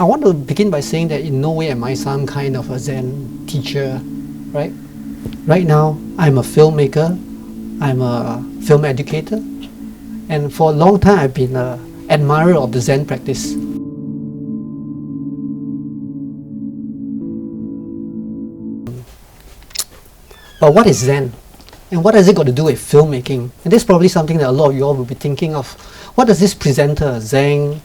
I want to begin by saying that in no way am I some kind of a Zen teacher, right? Right now, I'm a filmmaker, I'm a film educator, and for a long time I've been an admirer of the Zen practice. But what is Zen? And what has it got to do with filmmaking? And this is probably something that a lot of you all will be thinking of. What does this presenter, Tzang,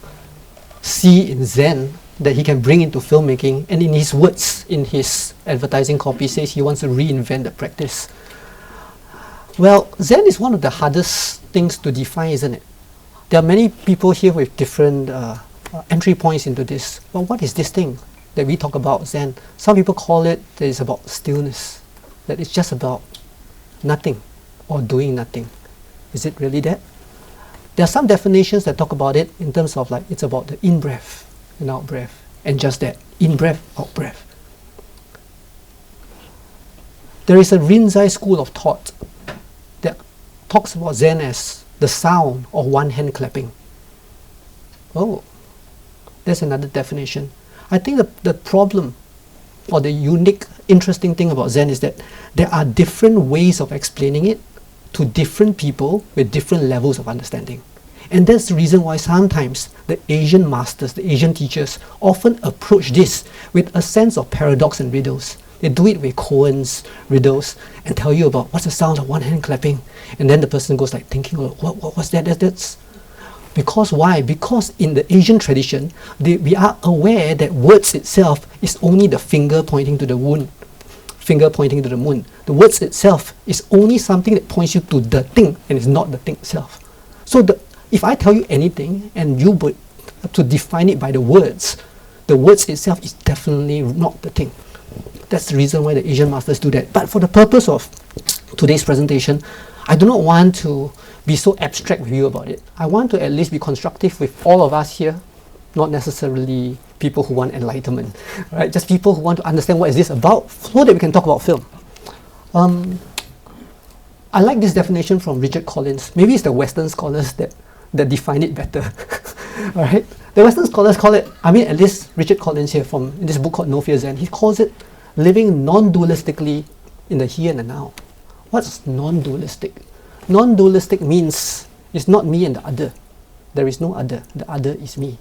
see in Zen that he can bring into filmmaking? And in his words, in his advertising copy, says he wants to reinvent the practice. Well, Zen is one of the hardest things to define, isn't it? There are many people here with different entry points into this. But what is this thing that we talk about, Zen? Some people call it that it's about stillness, that it's just about nothing or doing nothing. Is it really that? There are some definitions that talk about it in terms of like it's about the in-breath and out-breath, and just that, in-breath, out-breath. There is a Rinzai school of thought that talks about Zen as the sound of one hand clapping. Oh, there's another definition. I think the problem or the unique, interesting thing about Zen is that there are different ways of explaining it to different people with different levels of understanding. And that's the reason why sometimes the Asian masters, the Asian teachers, often approach this with a sense of paradox and riddles. They do it with koans, riddles, and tell you about what's the sound of one hand clapping. And then the person goes like thinking, what's that? That's because why? Because in the Asian tradition, we are aware that words itself is only the finger pointing to the moon. Finger pointing to the moon. The words itself is only something that points you to the thing and is not the thing itself. So if I tell you anything and you would to define it by the words itself is definitely not the thing. That's the reason why the Asian masters do that. But for the purpose of today's presentation, I do not want to be so abstract with you about it. I want to at least be constructive with all of us here, not necessarily people who want enlightenment, right? Just people who want to understand what is this about so that we can talk about film. I like this definition from Richard Collins. Maybe it's the Western scholars that define it better. All right? The Western scholars call it, at least Richard Collins here in this book called No Fear Zen, he calls it living non-dualistically in the here and the now. What's non-dualistic? Non-dualistic means it's not me and the other. There is no other. The other is me.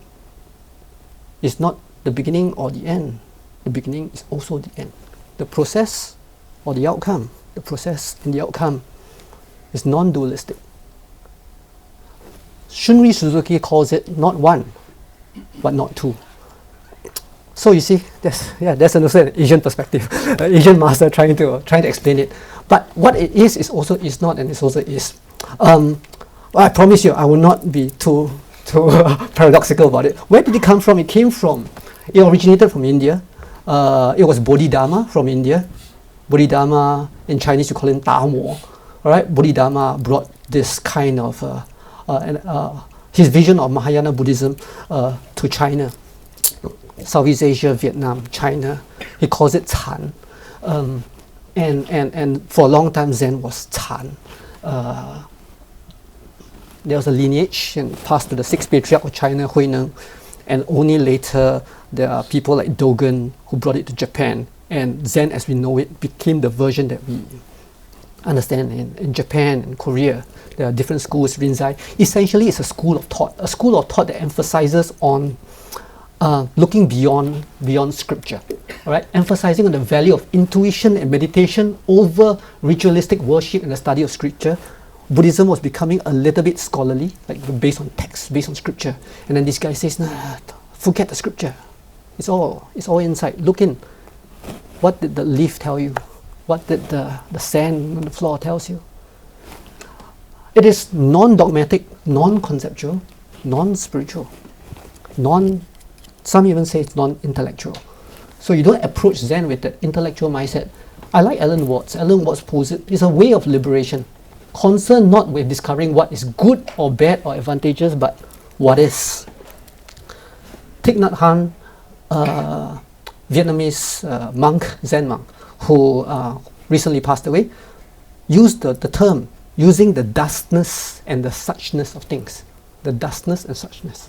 It's not the beginning or the end. The beginning is also the end. The process or the outcome, the process and the outcome is non-dualistic. Shunri Suzuki calls it not one, but not two. So you see, that's also an Asian perspective, an Asian master trying to explain it. But what it is also is not, and it also is. I promise you, I will not be too paradoxical about it. Where did it come from? It originated from India. It was Bodhidharma from India. Bodhidharma, in Chinese you call him Damo. All right, Bodhidharma brought this kind of his vision of Mahayana Buddhism to China, Southeast Asia, Vietnam, China. He calls it Chan, and for a long time Zen was Chan. There was a lineage and passed to the sixth patriarch of China, Huineng, and only later there are people like Dogen who brought it to Japan, and Zen as we know it became the version that we understand in Japan and Korea. There are different schools, Rinzai. Essentially it's a school of thought that emphasizes on looking beyond scripture, all right? Emphasizing on the value of intuition and meditation over ritualistic worship and the study of scripture. Buddhism was becoming a little bit scholarly, like based on text, based on scripture. And then this guy says, nah, forget the scripture. It's all inside. Look in. What did the leaf tell you? What did the sand on the floor tells you? It is non-dogmatic, non-conceptual, non-spiritual, some even say it's non-intellectual. So you don't approach Zen with the intellectual mindset. I like Alan Watts. Alan Watts poses it. It's a way of liberation. Concerned not with discovering what is good or bad or advantageous, but what is. Thich Nhat Hanh, Vietnamese monk, Zen monk, who recently passed away, used the term using the dustness and the suchness of things. The dustness and suchness.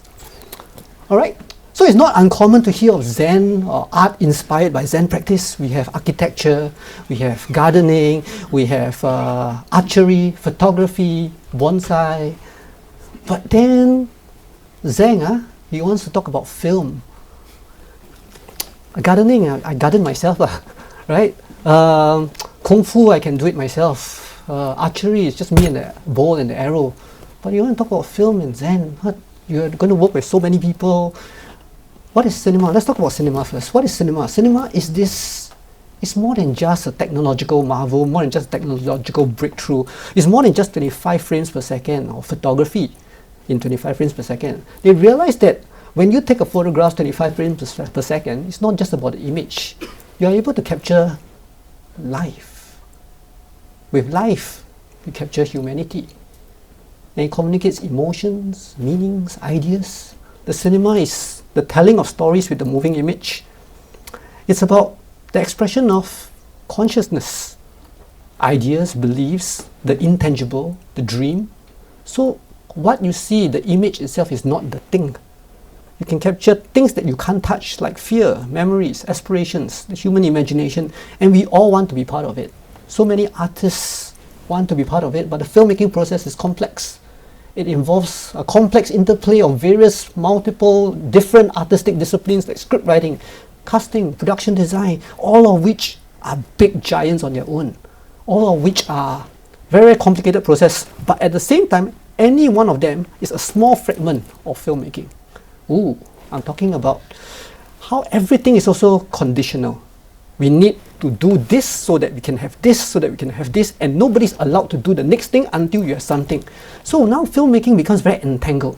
All right. So So it's not uncommon to hear of Zen or art inspired by Zen practice. We have architecture, we have gardening, we have archery, photography, bonsai. But then Zhang, he wants to talk about film. Gardening, I garden myself, right? Kung Fu, I can do it myself. Archery is just me and the bow and the arrow. But you want to talk about film and Zen? What? You're going to work with so many people. What is cinema? Let's talk about cinema first. What is cinema? Cinema is this, it's more than just a technological marvel, more than just a technological breakthrough. It's more than just 25 frames per second or photography in 25 frames per second. They realize that when you take a photograph 25 frames per second, it's not just about the image. You're able to capture life. With life, you capture humanity. And it communicates emotions, meanings, ideas. The cinema is the telling of stories with the moving image. It's about the expression of consciousness, ideas, beliefs, the intangible, the dream. So what you see, the image itself is not the thing. You can capture things that you can't touch, like fear, memories, aspirations, the human imagination, and we all want to be part of it. So many artists want to be part of it, but the filmmaking process is complex. It involves a complex interplay of various, multiple, different artistic disciplines like script writing, casting, production design, all of which are big giants on their own, all of which are very complicated process, but at the same time, any one of them is a small fragment of filmmaking. Ooh, I'm talking about how everything is also conditional. We need to do this so that we can have this, so that we can have this, and nobody's allowed to do the next thing until you have something. So now filmmaking becomes very entangled,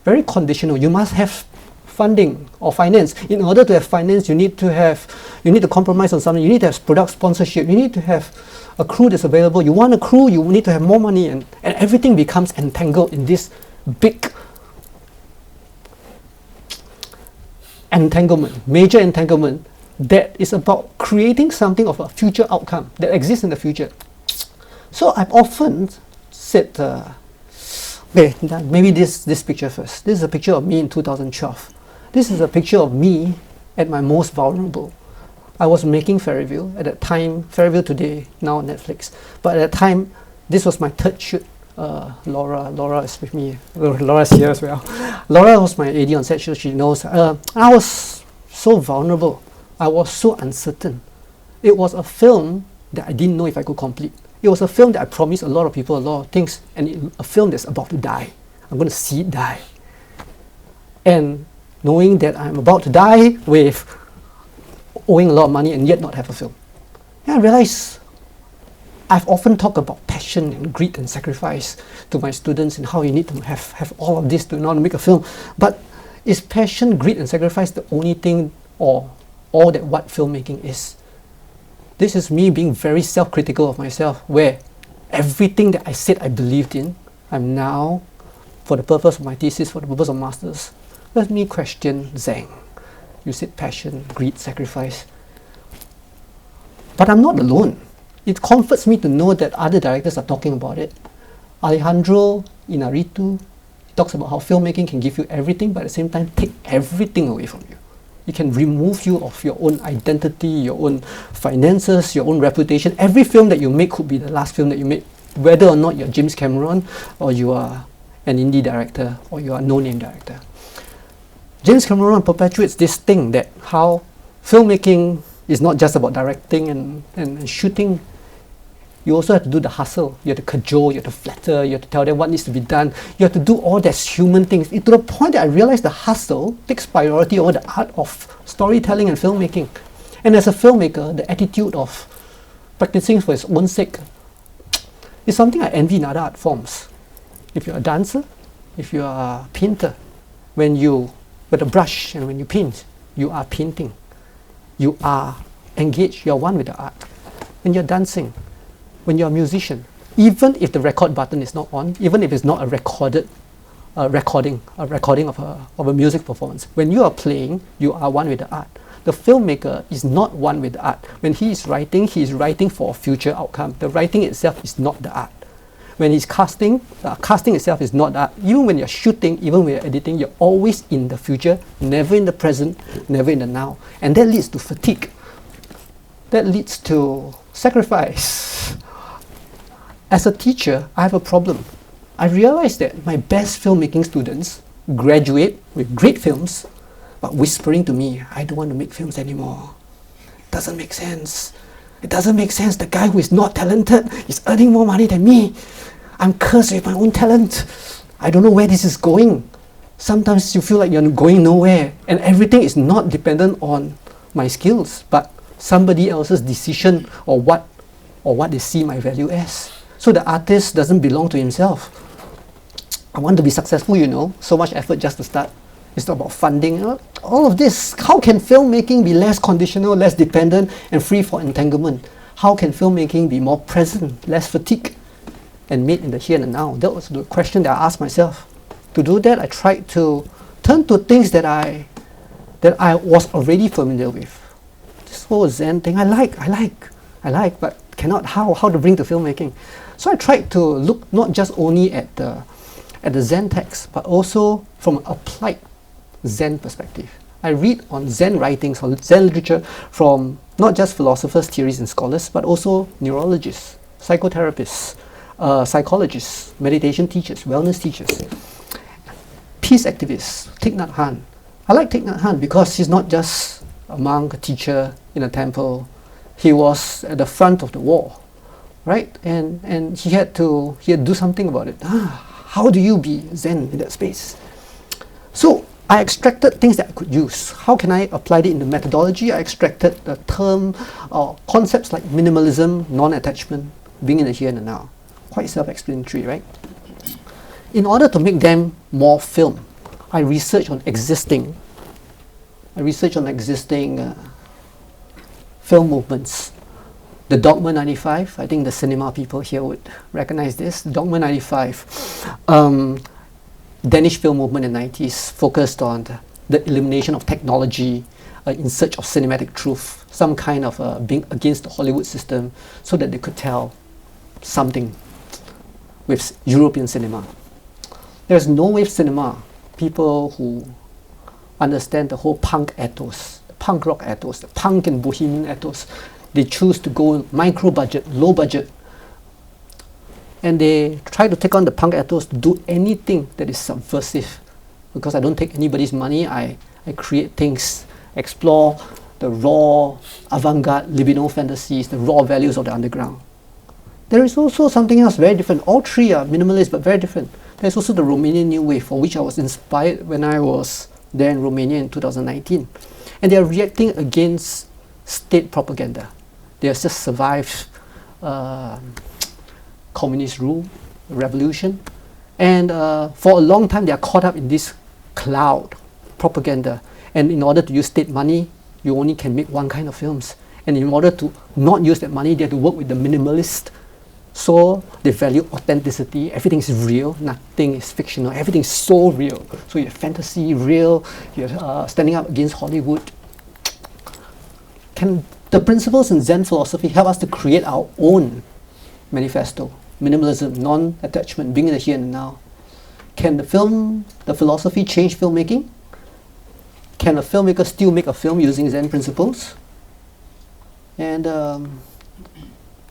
very conditional. You must have funding or finance. In order to have finance, you need to compromise on something. You need to have product sponsorship. You need to have a crew that's available. You want a crew, you need to have more money, and everything becomes entangled in this big entanglement, major entanglement, that is about creating something of a future outcome that exists in the future. So I've often said, okay, maybe this picture first. This is a picture of me in 2012. This is a picture of me at my most vulnerable. I was making Faeryville at that time. Faeryville today, now on Netflix. But at that time, this was my third shoot. Laura is with me. Laura's here as well. Laura was my AD on set, so she knows. I was so vulnerable. I was so uncertain. It was a film that I didn't know if I could complete. It was a film that I promised a lot of people a lot of things, and a film that's about to die. I'm going to see it die. And knowing that I'm about to die with owing a lot of money and yet not have a film. And I realized I've often talked about passion and greed and sacrifice to my students and how you need to have all of this to know how to make a film. But is passion, greed and sacrifice the only thing or all that what filmmaking is? This is me being very self-critical of myself, where everything that I said I believed in, I'm now, for the purpose of my thesis, for the purpose of masters, let me question Zhang. You said passion, greed, sacrifice. But I'm not alone. It comforts me to know that other directors are talking about it. Alejandro Inarritu talks about how filmmaking can give you everything, but at the same time take everything away from you. It can remove you of your own identity, your own finances, your own reputation. Every film that you make could be the last film that you make, whether or not you're James Cameron or you are an indie director or you are a no-name director. James Cameron perpetuates this thing that how filmmaking is not just about directing and shooting. You also have to do the hustle. You have to cajole, you have to flatter, you have to tell them what needs to be done. You have to do all these human things. To the point that I realized the hustle takes priority over the art of storytelling and filmmaking. And as a filmmaker, the attitude of practicing for its own sake is something I envy in other art forms. If you're a dancer, if you are a painter, when you, with a brush and when you paint, you are painting. You are engaged, you are one with the art. When you're dancing, when you're a musician, even if the record button is not on, even if it's not a recording of a music performance, when you are playing, you are one with the art. The filmmaker is not one with the art. When he is writing for a future outcome. The writing itself is not the art. When he's casting, casting itself is not that. Even when you're shooting, even when you're editing, you're always in the future, never in the present, never in the now. And that leads to fatigue. That leads to sacrifice. As a teacher, I have a problem. I realize that my best filmmaking students graduate with great films, but whispering to me, I don't want to make films anymore. Doesn't make sense. It doesn't make sense. The guy who is not talented is earning more money than me. I'm cursed with my own talent. I don't know where this is going. Sometimes you feel like you're going nowhere, and everything is not dependent on my skills, but somebody else's decision or what they see my value as. So the artist doesn't belong to himself. I want to be successful, you know, so much effort just to start. It's not about funding, all of this. How can filmmaking be less conditional, less dependent, and free for entanglement? How can filmmaking be more present, less fatigue, and made in the here and now? That was the question that I asked myself. To do that, I tried to turn to things that I was already familiar with. This whole Zen thing, I like, but cannot how to bring to filmmaking. So I tried to look not just only at the Zen text, but also from an applied Zen perspective. I read on Zen writings, on Zen literature from not just philosophers, theories and scholars, but also neurologists, psychotherapists, psychologists, meditation teachers, wellness teachers, peace activists, Thich Nhat Hanh. I like Thich Nhat Hanh because he's not just a monk, a teacher in a temple. He was at the front of the war, right? And he had to do something about it. How do you be Zen in that space? So I extracted things that I could use. How can I apply it in the methodology? I extracted the term or concepts like minimalism, non-attachment, being in the here and the now. Quite self-explanatory, right? In order to make them more film, I researched on existing film movements. The Dogma 95, I think the cinema people here would recognize this. Dogma 95, Danish film movement in the 90s focused on the elimination of technology in search of cinematic truth, some kind of being against the Hollywood system so that they could tell something with European cinema. There's no wave cinema, people who understand the whole punk ethos, the punk rock ethos, the punk and bohemian ethos. They choose to go micro budget, low budget, and they try to take on the punk ethos to do anything that is subversive. Because I don't take anybody's money, I create things, explore the raw avant-garde liminal fantasies, the raw values of the underground. There is also something else very different. All three are minimalist but very different. There's also the Romanian New Wave, for which I was inspired when I was there in Romania in 2019. And they are reacting against state propaganda. They have just survived communist rule, revolution, and for a long time they are caught up in this cloud propaganda. And in order to use state money, you only can make one kind of films. And in order to not use that money, they have to work with the minimalist. So they value authenticity. Everything is real, nothing is fictional. Everything is so real. So you have fantasy, real. You're standing up against Hollywood. Can the principles in Zen philosophy help us to create our own manifesto? Minimalism, non-attachment, being in the here and now. Can the philosophy change filmmaking? Can a filmmaker still make a film using Zen principles? And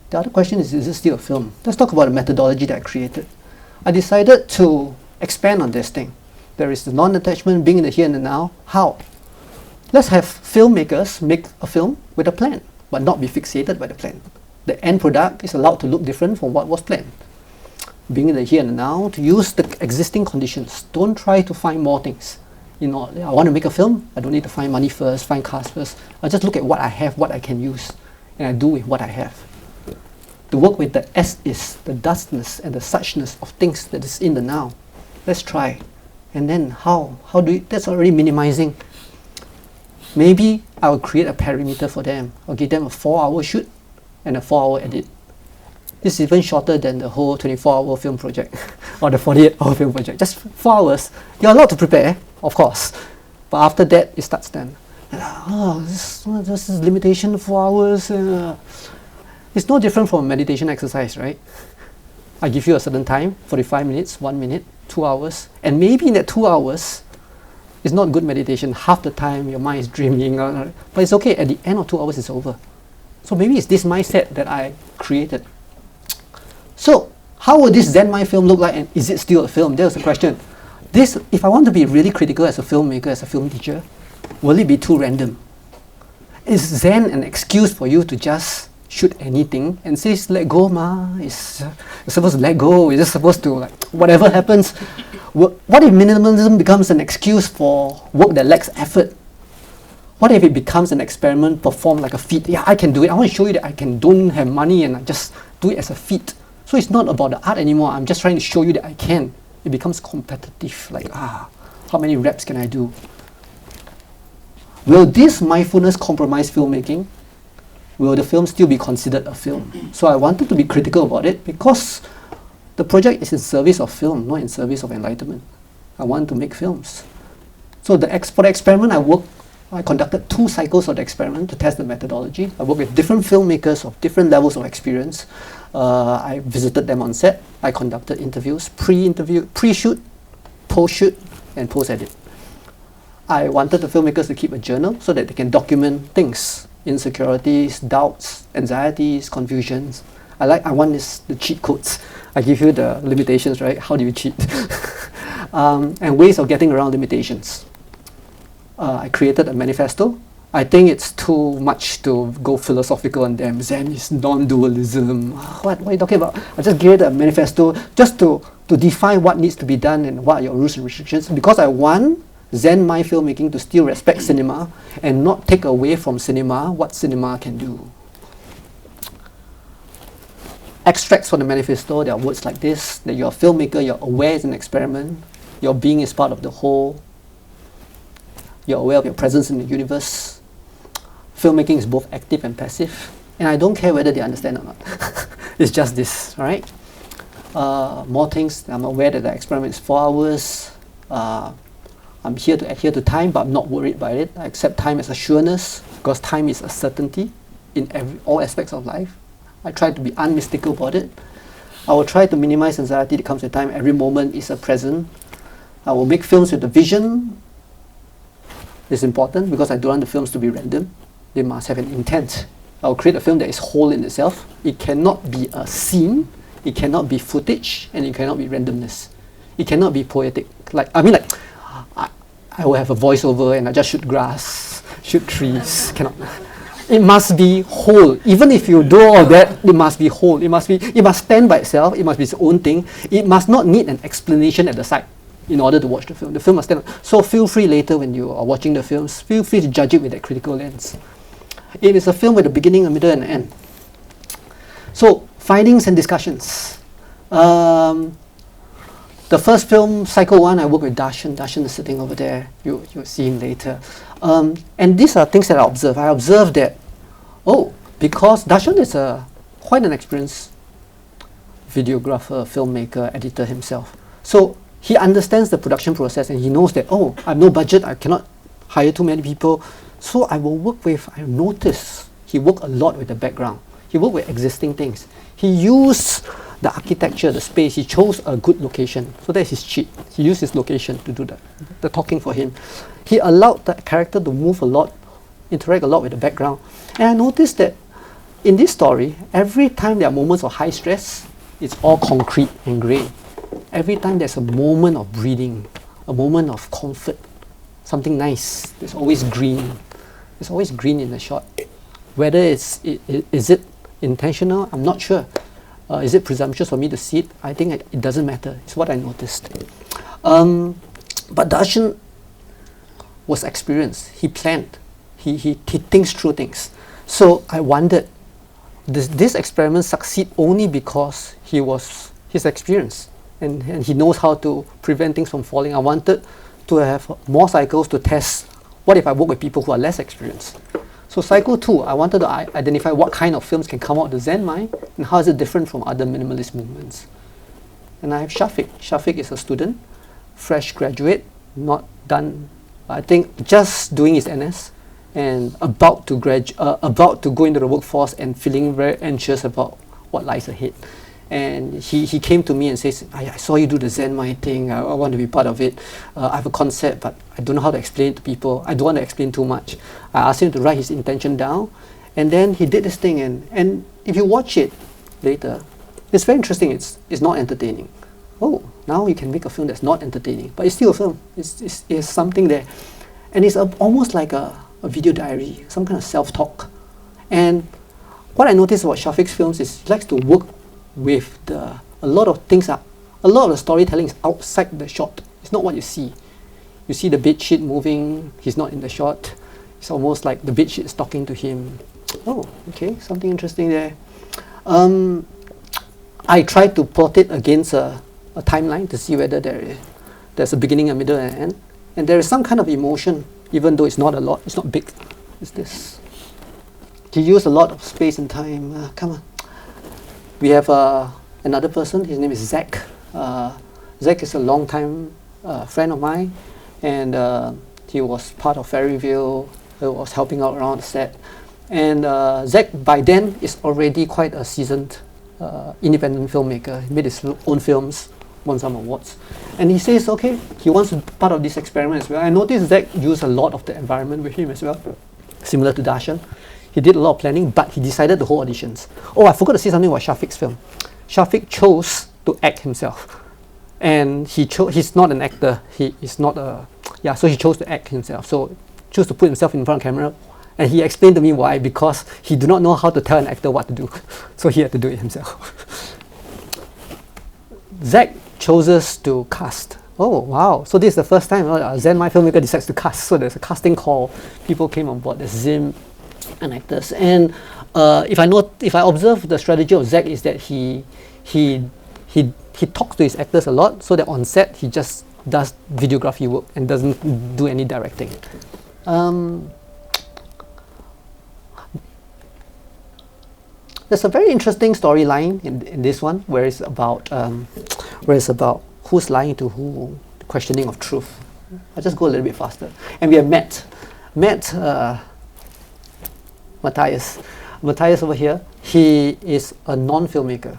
the other question is it still a film? Let's talk about the methodology that I created. I decided to expand on this thing. There is the non-attachment, being in the here and the now. How? Let's have filmmakers make a film with a plan, but not be fixated by the plan. The end product is allowed to look different from what was planned. Being in the here and the now, to use the existing conditions. Don't try to find more things. You know, I want to make a film, I don't need to find money first, find cast first. I just look at what I have, what I can use, and I do with what I have. To work with the as-is, the thusness and the suchness of things that is in the now. Let's try. And then how do we, that's already minimizing. Maybe I will create a perimeter for them. I'll give them a 4-hour shoot and a 4-hour edit. This is even shorter than the whole 24-hour film project or the 48-hour film project. Just 4 hours. You're allowed to prepare, of course. But after that, it starts then. This is limitation 4 hours. It's no different from a meditation exercise, right? I give you a certain time, 45 minutes, 1 minute, 2 hours, and maybe in that 2 hours, it's not good meditation. Half the time your mind is dreaming, but it's okay. At the end of 2 hours, it's over. So maybe it's this mindset that I created. So how will this Zen-Mind film look like, and is it still a film? There's the question. This, if I want to be really critical as a filmmaker, as a film teacher, will it be too random? Is Zen an excuse for you to just shoot anything and say, let go, ma? You're supposed to let go. You're just supposed to, like, whatever happens. What if minimalism becomes an excuse for work that lacks effort? What if it becomes an experiment performed like a feat? Yeah, I can do it. I want to show you that I don't have money and I just do it as a feat. So it's not about the art anymore. I'm just trying to show you that I can. It becomes competitive, like, how many reps can I do? Will this mindfulness compromise filmmaking? Will the film still be considered a film? So I wanted to be critical about it because the project is in service of film, not in service of enlightenment. I want to make films. So for the experiment, I conducted 2 cycles of the experiment to test the methodology. I worked with different filmmakers of different levels of experience. I visited them on set. I conducted interviews, pre-shoot, post-shoot, and post-edit. I wanted the filmmakers to keep a journal so that they can document things, insecurities, doubts, anxieties, confusions. I want the cheat codes. I give you the limitations, right? How do you cheat? And ways of getting around limitations. I created a manifesto. I think it's too much to go philosophical on them. Zen is non-dualism. What are you talking about? I just gave a manifesto just to define what needs to be done and what are your rules and restrictions, because I want Zen-Mind filmmaking to still respect cinema and not take away from cinema what cinema can do. Extracts from the manifesto, there are words like this, that you're a filmmaker, you're aware it's an experiment, your being is part of the whole, you're aware of your presence in the universe. Filmmaking is both active and passive, and I don't care whether they understand or not. It's just this, right? More things, I'm aware that the experiment is 4 hours. I'm here to adhere to time, but I'm not worried by it. I accept time as a sureness, because time is a certainty in all aspects of life. I try to be unmistakable about it. I will try to minimize anxiety that comes with time. Every moment is a present. I will make films with a vision. It's important because I don't want the films to be random. They must have an intent. I will create a film that is whole in itself. It cannot be a scene. It cannot be footage, and it cannot be randomness. It cannot be poetic. I will have a voiceover and I just shoot grass, shoot trees. Cannot. It must be whole. Even if you do all that, it must be whole. It must stand by itself. It must be its own thing. It must not need an explanation at the side in order to watch the film. The film must stand. So feel free later when you are watching the films, feel free to judge it with that critical lens. It is a film with a beginning, a middle, and an end. So findings and discussions. The first film, Cycle 1, I worked with Darshan. Darshan is sitting over there. You'll see him later. And these are things that I observe. I observed that, because Darshan is quite an experienced videographer, filmmaker, editor himself. So he understands the production process, and he knows that, I have no budget, I cannot hire too many people. So I noticed he worked a lot with the background. He worked with existing things. He used the architecture, the space. He chose a good location. So that's his cheat. He used his location to do the talking for him. He allowed the character to move a lot, interact a lot with the background. And I noticed that in this story, every time there are moments of high stress, it's all concrete and grey. Every time there's a moment of breathing, a moment of comfort, something nice, there's always green. There's always green in the shot. Whether is it intentional, I'm not sure. Is it presumptuous for me to see it? I think it doesn't matter. It's what I noticed. But Darshan was experienced. He planned. He thinks through things. So I wondered, does this experiment succeed only because he's experienced and he knows how to prevent things from falling? I wanted to have more cycles to test what if I work with people who are less experienced. So cycle 2, I wanted to identify what kind of films can come out of the Zen mind and how is it different from other minimalist movements. And I have Syafique. Syafique is a student, fresh graduate, not done, I think just doing his NS and about to go into the workforce and feeling very anxious about what lies ahead. And he came to me and says, I saw you do the Zen-Mind thing, I want to be part of it. I have a concept, but I don't know how to explain it to people. I don't want to explain too much. I asked him to write his intention down, and then he did this thing, and if you watch it later, it's very interesting. It's not entertaining. Oh, now you can make a film that's not entertaining, but it's still a film. It's something there. And it's almost like a video diary, some kind of self-talk. And what I noticed about Syafique's films is he likes to work with a lot of the storytelling is outside the shot. It's not what you see. You see the bed sheet moving, he's not in the shot. It's almost like the bed sheet is talking to him. Oh, okay, something interesting there. I tried to plot it against a timeline to see whether there's a beginning, a middle, and an end. And there is some kind of emotion, even though it's not a lot, it's not big. It's this. He used a lot of space and time. Come on. We have another person, his name is Zach. Zach is a long-time friend of mine, and he was part of Faeryville. He was helping out around the set. And Zach, by then, is already quite a seasoned independent filmmaker. He made his own films, won some awards. And he says, okay, he wants to be part of this experiment as well. I noticed Zach used a lot of the environment with him as well, similar to Darshan. He did a lot of planning, but he decided to hold auditions. Oh, I forgot to say something about Syafique's film. Syafique chose to act himself. And he's not an actor. He is not so he chose to act himself. So chose to put himself in front of camera. And he explained to me why, because he did not know how to tell an actor what to do. So he had to do it himself. Zach chooses to cast. Oh, wow. So this is the first time a Zen-Mind filmmaker decides to cast. So there's a casting call. People came on board. There's Zim and actors. And if I observe the strategy of Zach is that he talks to his actors a lot, so that on set he just does videography work and doesn't do any directing. There's a very interesting storyline in this one, where it's about who's lying to who, the questioning of truth. I'll just go a little bit faster. And we have Mattheaus. Mattheaus over here, he is a non-filmmaker.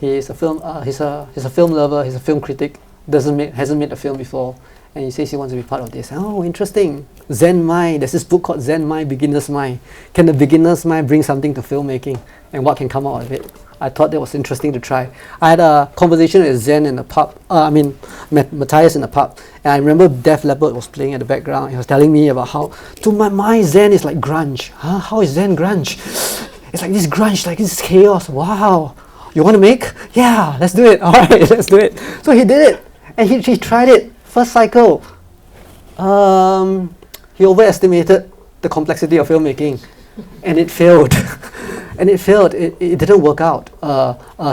He is a film. He's a film lover. He's a film critic. Hasn't made a film before, and he says he wants to be part of this. Oh, interesting. Zen-Mind. There's this book called Zen-Mind, Beginner's Mind. Can the beginner's mind bring something to filmmaking, and what can come out of it? I thought that was interesting to try. I had a conversation with Zen in the pub. Mattheaus in the pub, and I remember Def Leppard was playing in the background. He was telling me about how, to my mind, Zen is like grunge. Huh? How is Zen grunge? It's like this grunge, like this chaos. Wow. You want to make? Yeah, let's do it. All right, let's do it. So he did it, and he tried it. First cycle, he overestimated the complexity of filmmaking, and it failed. It didn't work out.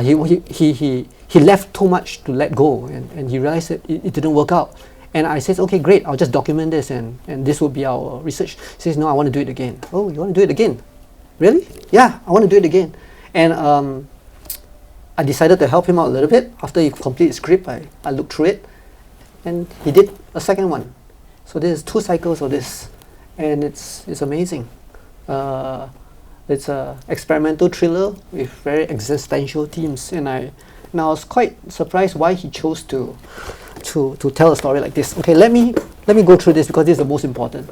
He left too much to let go, and he realized that it didn't work out. And I said, okay, great, I'll just document this, and this will be our research. He says, no, I want to do it again. Oh, you want to do it again? Really? Yeah, I want to do it again. And I decided to help him out a little bit. After he completed his script, I looked through it, and he did a second one. So there's 2 cycles of this, and it's amazing. It's an experimental thriller with very existential themes, and I was quite surprised why he chose to tell a story like this. Okay, let me go through this, because this is the most important.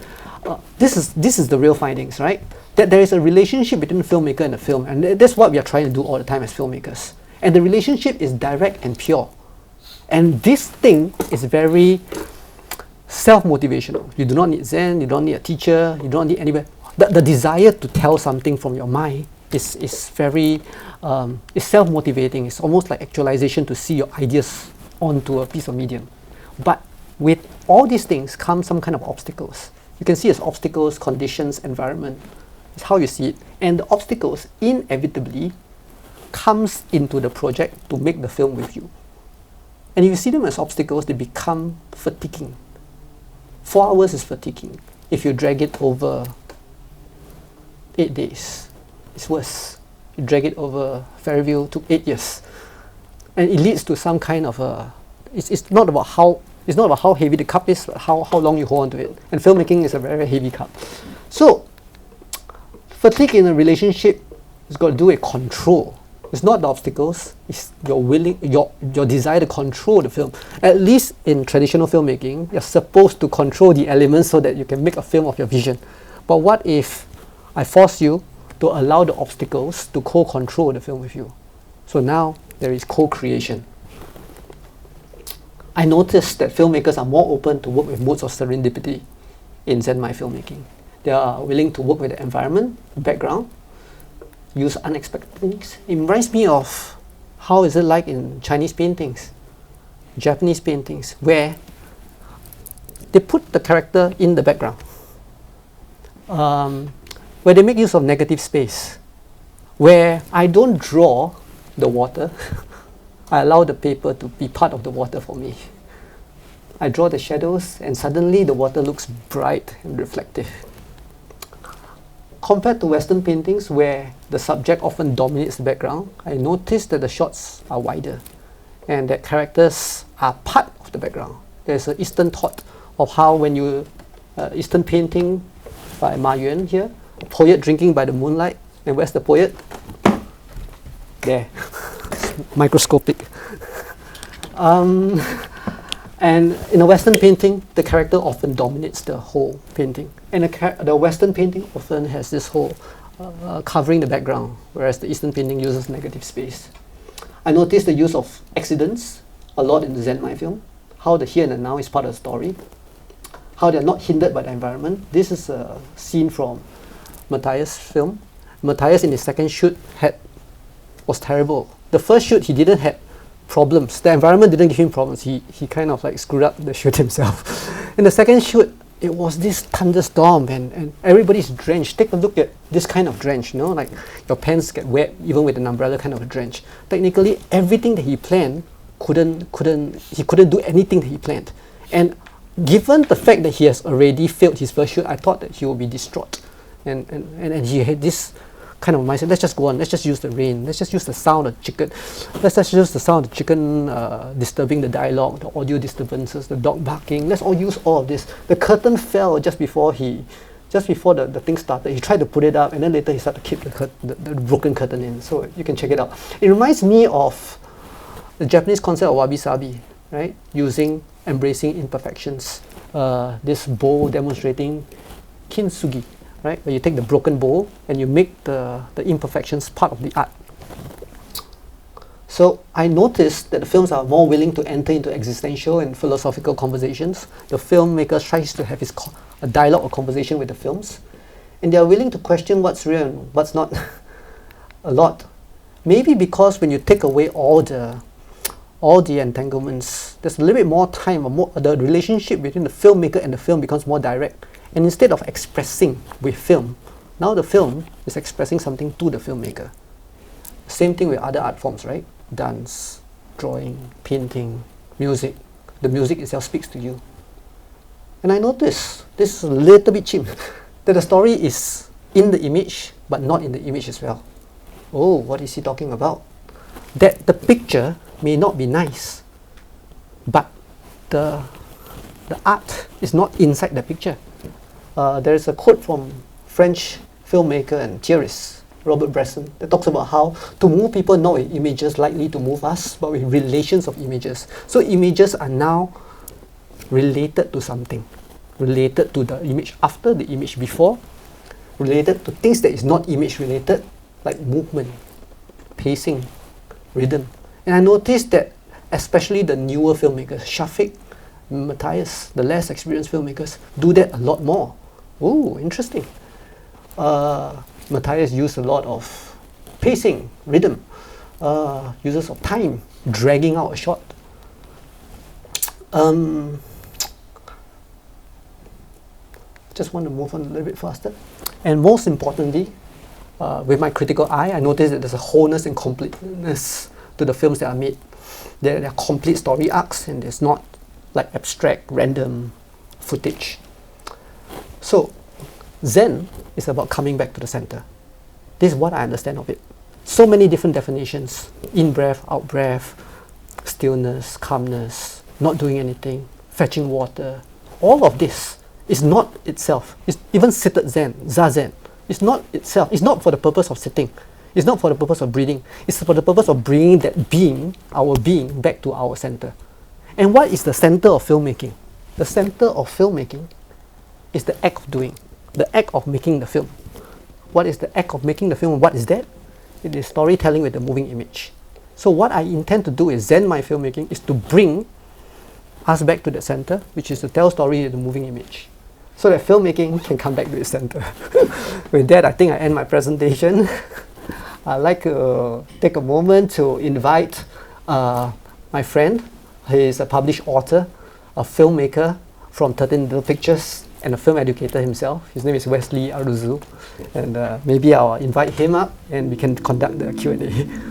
This is the real findings, right? That there is a relationship between the filmmaker and the film, and that's what we are trying to do all the time as filmmakers. And the relationship is direct and pure. And this thing is very self-motivational. You do not need Zen, you don't need a teacher, you don't need anybody. The desire to tell something from your mind is very it's self-motivating. It's almost like actualization to see your ideas onto a piece of medium. But with all these things come some kind of obstacles. You can see as obstacles, conditions, environment. It's how you see it. And the obstacles inevitably comes into the project to make the film with you. And if you see them as obstacles, they become fatiguing. 4 hours is fatiguing. If you drag it over 8 days, it's worse. You drag it over Faeryville, took 8 years. And it leads to some kind of it's not about how heavy the cup is, but how long you hold on to it. And filmmaking is a very, very heavy cup. So fatigue in a relationship has got to do with control. It's not the obstacles, it's your desire to control the film. At least in traditional filmmaking, you're supposed to control the elements so that you can make a film of your vision. But what if I force you to allow the obstacles to co-control the film with you? So now there is co-creation. I noticed that filmmakers are more open to work with modes of serendipity in Zen-Mind filmmaking. They are willing to work with the environment, the background, use unexpected things. It reminds me of how is it like in Chinese paintings, Japanese paintings, where they put the character in the background, where they make use of negative space, where I don't draw the water, I allow the paper to be part of the water for me. I draw the shadows and suddenly the water looks bright and reflective. Compared to Western paintings where the subject often dominates the background, I noticed that the shots are wider and that characters are part of the background. There's an Eastern thought of how when you, Eastern painting by Ma Yuan here, a poet drinking by the moonlight, and where's the poet? There, microscopic. And in a Western painting, the character often dominates the whole painting. And the Western painting often has this whole covering the background, whereas the Eastern painting uses negative space. I noticed the use of accidents a lot in the Zen-Mind film, how the here and the now is part of the story, how they're not hindered by the environment. This is a scene from Mattheaus' film. Mattheaus in his second shoot was terrible. The first shoot he didn't have problems. The environment didn't give him problems. He kind of like screwed up the shoot himself. In the second shoot, it was this thunderstorm and everybody's drenched. Take a look at this kind of drench, you know, like your pants get wet even with an umbrella kind of a drench. Technically, everything that he planned he couldn't do anything that he planned. And given the fact that he has already failed his first shoot, I thought that he would be distraught. And he had this kind of mindset, let's just go on, let's just use the rain, let's just use the sound of chicken, let's just use the sound of chicken disturbing the dialogue, the audio disturbances, the dog barking, let's all use all of this. The curtain fell just before the thing started. He tried to put it up and then later he started to keep the broken curtain in, so you can check it out. It reminds me of the Japanese concept of wabi-sabi, right? Embracing imperfections. This bowl demonstrating kintsugi, right? Where you take the broken bowl and you make the imperfections part of the art. So I noticed that the films are more willing to enter into existential and philosophical conversations. The filmmaker tries to have a dialogue or conversation with the films, and they are willing to question what's real and what's not a lot. Maybe because when you take away all the entanglements, there's a little bit more time, the relationship between the filmmaker and the film becomes more direct. And instead of expressing with film, now the film is expressing something to the filmmaker. Same thing with other art forms, right? Dance, drawing, painting, music. The music itself speaks to you. And I notice, this is a little bit cheap, that the story is in the image, but not in the image as well. Oh, what is he talking about? That the picture may not be nice, but the art is not inside the picture. There is a quote from French filmmaker and theorist Robert Bresson that talks about how to move people not with images likely to move us, but with relations of images. So images are now related to something, related to the image after, the image before, related to things that is not image related, like movement, pacing, rhythm. And I noticed that especially the newer filmmakers, Syafique, Mattheaus, the less experienced filmmakers, do that a lot more. Ooh, interesting. Mattheaus used a lot of pacing, rhythm, uses of time, dragging out a shot. Just want to move on a little bit faster. And most importantly, with my critical eye, I noticed that there's a wholeness and completeness to the films that are made. They're complete story arcs, and there's not like abstract, random footage. So, Zen is about coming back to the center. This is what I understand of it. So many different definitions: in breath, out breath, stillness, calmness, not doing anything, fetching water. All of this is not itself. It's even seated Zen, Zazen. It's not itself. It's not for the purpose of sitting. It's not for the purpose of breathing. It's for the purpose of bringing that being, our being, back to our center. And what is the center of filmmaking? The center of filmmaking is the act of doing, the act of making the film. What is the act of making the film? What is that? It is storytelling with a moving image. So what I intend to do is Zen-Mind Filmmaking is to bring us back to the center, which is to tell story with a moving image, so that filmmaking can come back to its center. With that, I think I end my presentation. I'd like to take a moment to invite my friend. He is a published author, a filmmaker from 13 Little Pictures, and a film educator himself. His name is Wesley Aruzu. And maybe I'll invite him up and we can conduct the Q&A.